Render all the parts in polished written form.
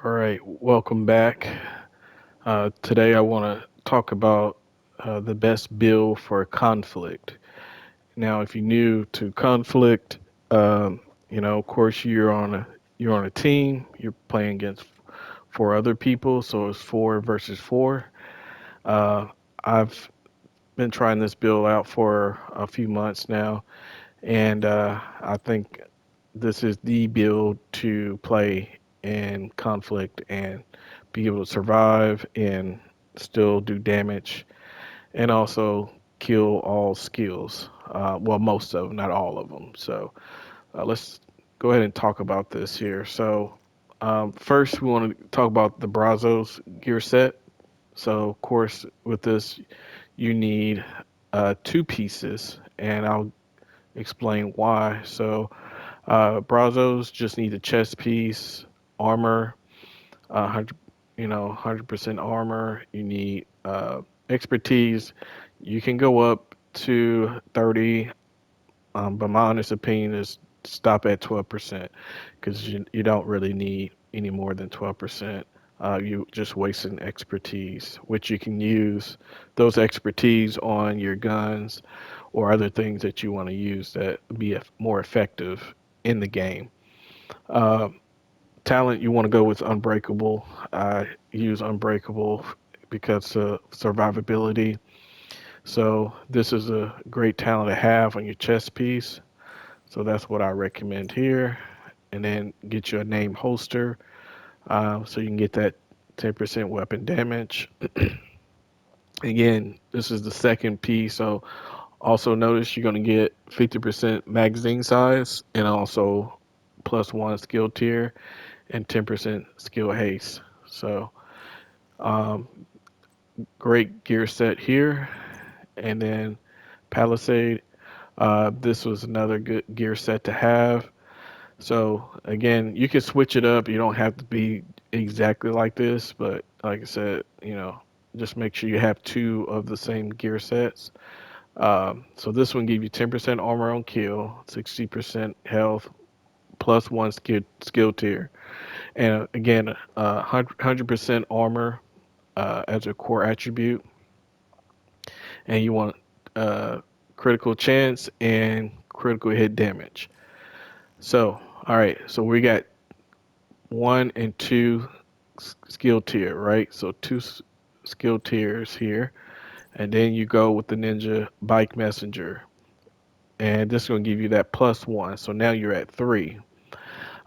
All right, welcome back. Today I want to talk about the best build for conflict. Now, if you're new to conflict, of course you're on a team. You're playing against four other people, so it's four versus four. Uh, I've been trying this build out for a few months now, and I think this is the build to play in conflict and be able to survive and still do damage and also kill all skills. Well, most of them, not all of them. So let's go ahead and talk about this here. So first, we want to talk about the Brazos gear set. So of course, with this, you need two pieces, and I'll explain why. So Brazos just need a chest piece, armor, 100, 100% armor. You need expertise. You can go up to 30, but my honest opinion is stop at 12% because you don't really need any more than 12%. You just wasting expertise, which you can use those expertise on your guns or other things that you want to use that be more effective in the game. Uh, Talent you want to go with Unbreakable. I use Unbreakable because of survivability. So this is a great talent to have on your chest piece. So that's what I recommend here. And then get you a name holster so you can get that 10% weapon damage. Again, this is the second piece. So also notice you're going to get 50% magazine size and also plus one skill tier and 10% skill haste. So um, great gear set here. And then Palisade, this was another good gear set to have. So again, you can switch it up. You don't have to be exactly like this, but like I said, just make sure you have two of the same gear sets. So this one give you 10% armor on kill, 60% health, plus one skill tier, and again, 100% armor as a core attribute, and you want uh, critical chance and critical hit damage. So, all right, so we got one and two skill tier, right? So two skill tiers here, and then you go with the Ninja Bike Messenger, and this is going to give you that plus one. So now you're at three.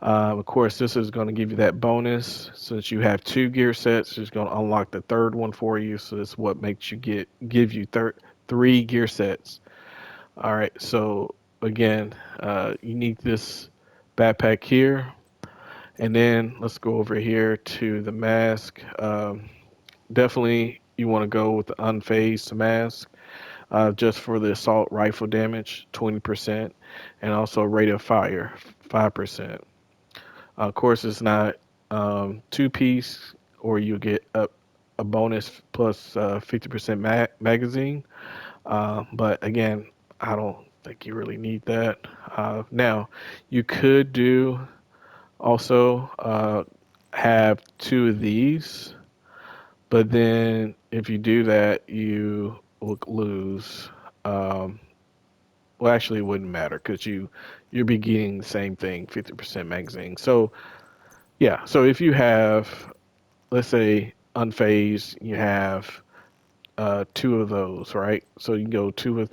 Of course, this is going to give you that bonus since you have two gear sets. It's going to unlock the third one for you. So this is what makes you give you three gear sets. All right. So again, you need this backpack here, and then let's go over here to the mask. Definitely, you want to go with the unfazed mask. Just for the assault rifle damage, 20%, and also rate of fire, 5%. Of course, it's not two piece, or you get a bonus plus 50% magazine. But again, I don't think you really need that. Now, you could do also have two of these, but then if you do that, you will lose. Um, well, actually, it wouldn't matter because you'll be getting the same thing, 50% magazine. So yeah, so if you have, let's say, unfazed, you have two of those, right? So you can go two of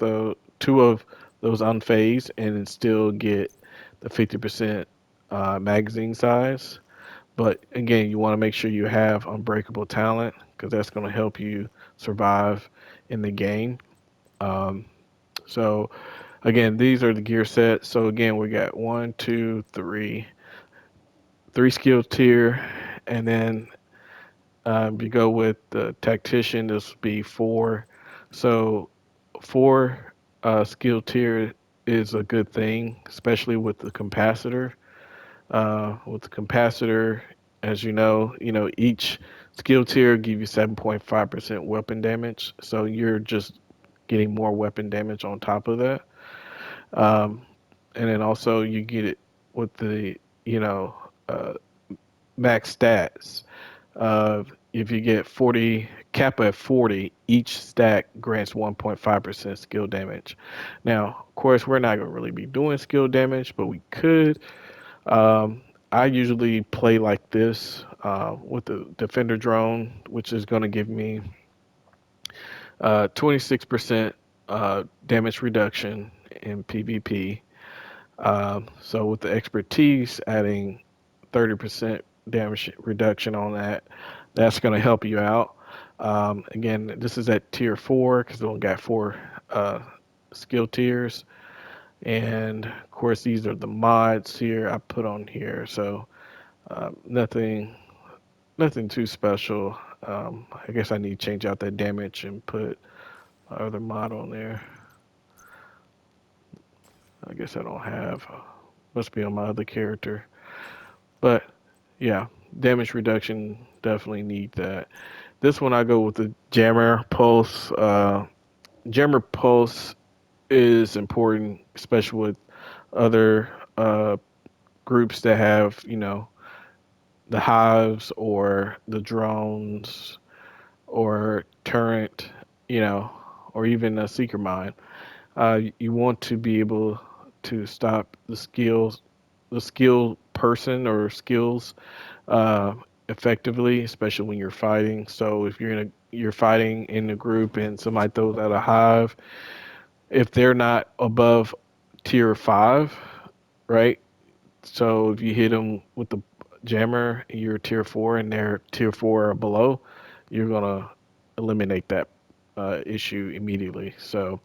those unfazed, and then still get the 50% magazine size. But again, you want to make sure you have unbreakable talent because that's going to help you survive in the game. Um, so again, these are the gear sets. So again, we got one, two, three skill tier, and then you go with the tactician, this would be four. So four skill tier is a good thing, especially with the capacitor. With the capacitor, as you know, each skill tier give you 7.5% weapon damage. So you're just getting more weapon damage on top of that. Um, and then also you get it with the, you know, uh, max stats. If you get 40 Kappa at 40, each stack grants 1.5% skill damage. Now, of course, we're not gonna really be doing skill damage, but we could. Um, I usually play like this with the defender drone, which is gonna give me 26% damage reduction in PvP. So with the expertise, adding 30% damage reduction on that, that's going to help you out. Again, this is at tier 4 because we only got 4 uh, skill tiers. And of course, these are the mods here I put on here. So nothing too special. I guess I need to change out that damage and put my other mod on there. I guess I don't have. Must be on my other character. But yeah, damage reduction definitely need that. This one I go with the jammer pulse. Jammer pulse is important, especially with other groups that have the hives or the drones or turret, you know, or even a seeker mine. You want to be able to stop the skill person or skills uh, effectively, especially when you're fighting. So if you're fighting in a group and somebody throws out a hive, if they're not above tier 5, right? So if you hit them with the jammer, you're tier 4 and they're tier 4 or below, you're gonna eliminate that issue immediately. So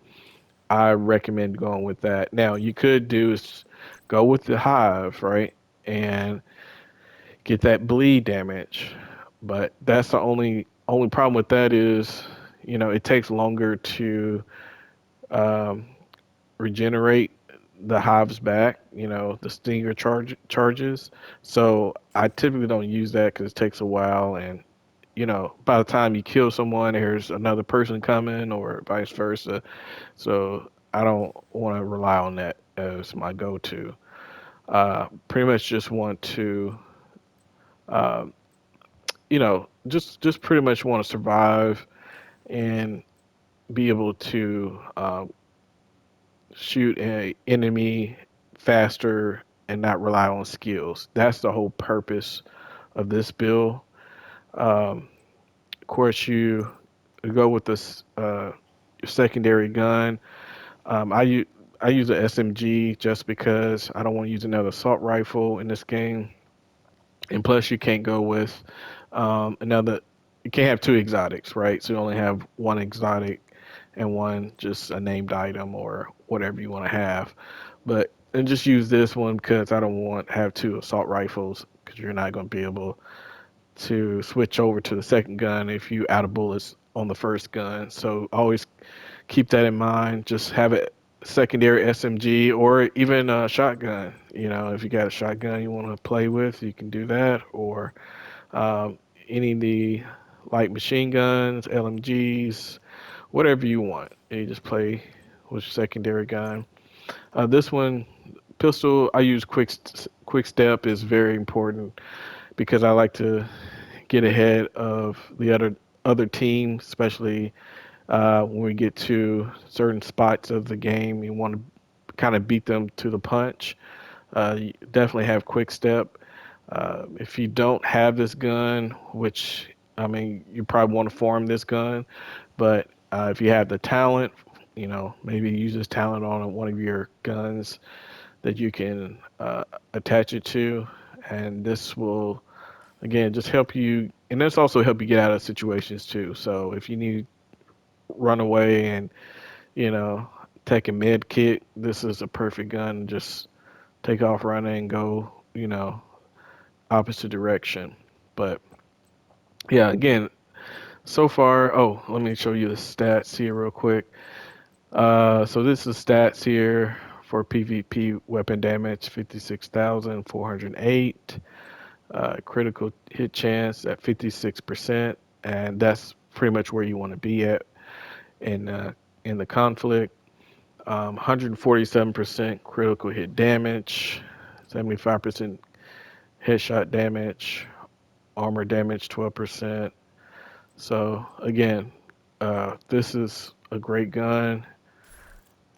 I recommend going with that. Now you could do is go with the hive, right? And get that bleed damage. But that's the only problem with that is, it takes longer to um, regenerate the hives back. The stinger charges. So I typically don't use that because it takes a while, and by the time you kill someone, there's another person coming, or vice versa. So I don't want to rely on that as my go-to. Pretty much just want to. Uh, just pretty much want to survive and be able to shoot a enemy faster and not rely on skills. That's the whole purpose of this build. Of course, you go with this secondary gun. I use a SMG just because I don't want to use another assault rifle in this game. And plus, you can't go with another. You can't have two exotics, right? So you only have one exotic and one just a named item or whatever you want to have. But and just use this one because I don't want to have two assault rifles because you're not going to be able to switch over to the second gun if you out of bullets on the first gun. So always keep that in mind. Just have a secondary SMG or even a shotgun. If you got a shotgun you want to play with, you can do that. Or um, any of the light machine guns, LMGs, whatever you want. You just play with secondary gun. This one, pistol, I use quick step is very important because I like to get ahead of the other team, especially when we get to certain spots of the game. You want to kind of beat them to the punch. You definitely have quick step. If you don't have this gun, which I mean, you probably want to farm this gun, but if you have the talent, maybe use this talent on one of your guns that you can attach it to, and this will again just help you, and this also help you get out of situations too. So if you need run away and you know take a med kit, this is a perfect gun. Just take off running and go, opposite direction. But yeah, again, so far, oh, let me show you the stats here real quick. So this is stats here for PvP weapon damage 56,408, critical hit chance at 56%, and that's pretty much where you want to be at in in the conflict. 147% critical hit damage, 75% headshot damage, armor damage 12%. So again, this is a great gun,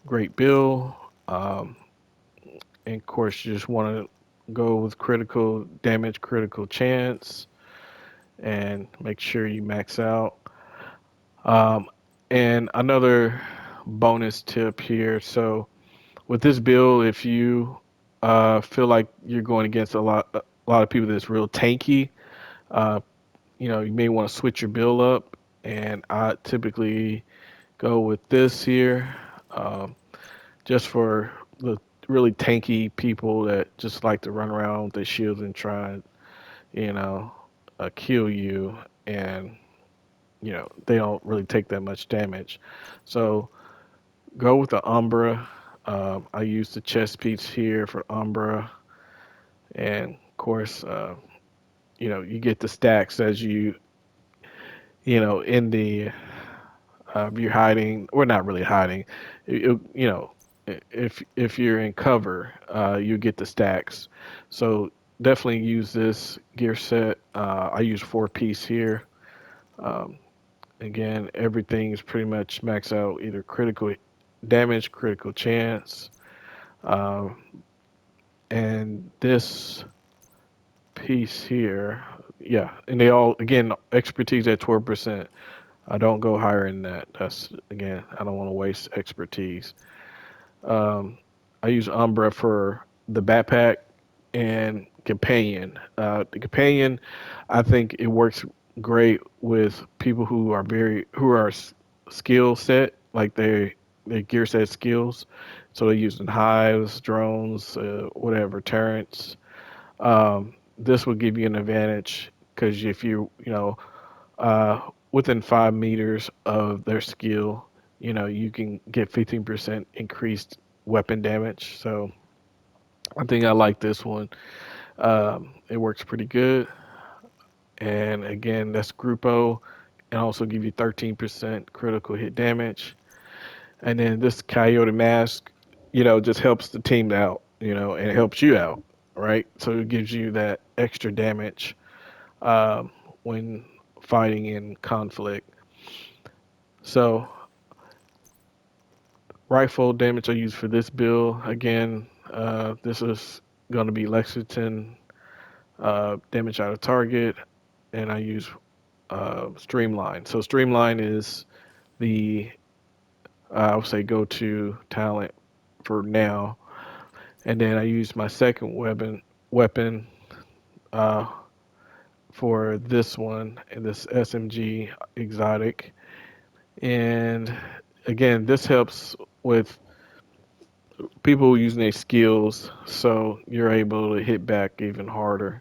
great build. Um, and of course, you just want to go with critical damage, critical chance, and make sure you max out. Um, and another bonus tip here. So with this build, if you feel like you're going against a lot of people that's real tanky, uh, you may want to switch your build up. And I typically go with this here, um, just for the really tanky people that just like to run around with their shields and try and, you know, kill you. And, they don't really take that much damage. So go with the Umbra. I use the chest piece here for Umbra. And of course, you get the stacks as in the you're hiding, or not really hiding. If you're in cover, you get the stacks. So definitely use this gear set. I use 4 piece here. Um, Again, everything is pretty much max out, either critical damage, critical chance, um, and this piece here. Yeah, and they all, again, expertise at 12%. I don't go higher than that. That's, again, I don't want to waste expertise. Um, I use Umbra for the backpack and companion. The companion, I think it works great with people who are skill set, like they gear set skills. So they're using hives, drones, whatever, turrets. This will give you an advantage because if within 5 meters of their skill, you can get 15% increased weapon damage. So I think I like this one. It works pretty good. And again, that's Grupo, and also give you 13% critical hit damage. And then this Coyote Mask, just helps the team out, and it helps you out, right? So it gives you that extra damage when fighting in conflict. So rifle damage I use for this build, again, this is going to be Lexington damage out of target, and I use Streamline. So Streamline is the I would say go to talent for now, and then I use my second weapon uh, for this one and this SMG exotic, and again this helps with people using their skills, so you're able to hit back even harder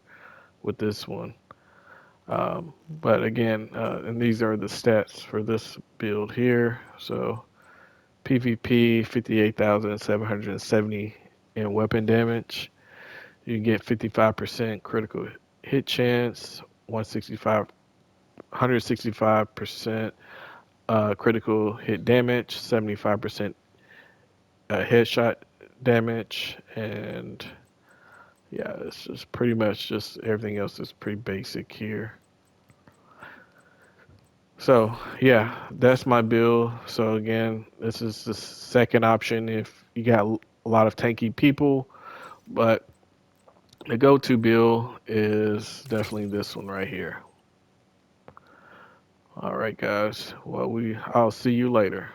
with this one. But again, and these are the stats for this build here. So PvP 58,770 in weapon damage. You get 55% critical hit chance, 165% critical hit damage, 75% headshot damage, and yeah, it's just pretty much just everything else is pretty basic here. So yeah, that's my build. So again, this is the second option if you got a lot of tanky people, but the go-to build is definitely this one right here. All right, guys. Well, I'll see you later.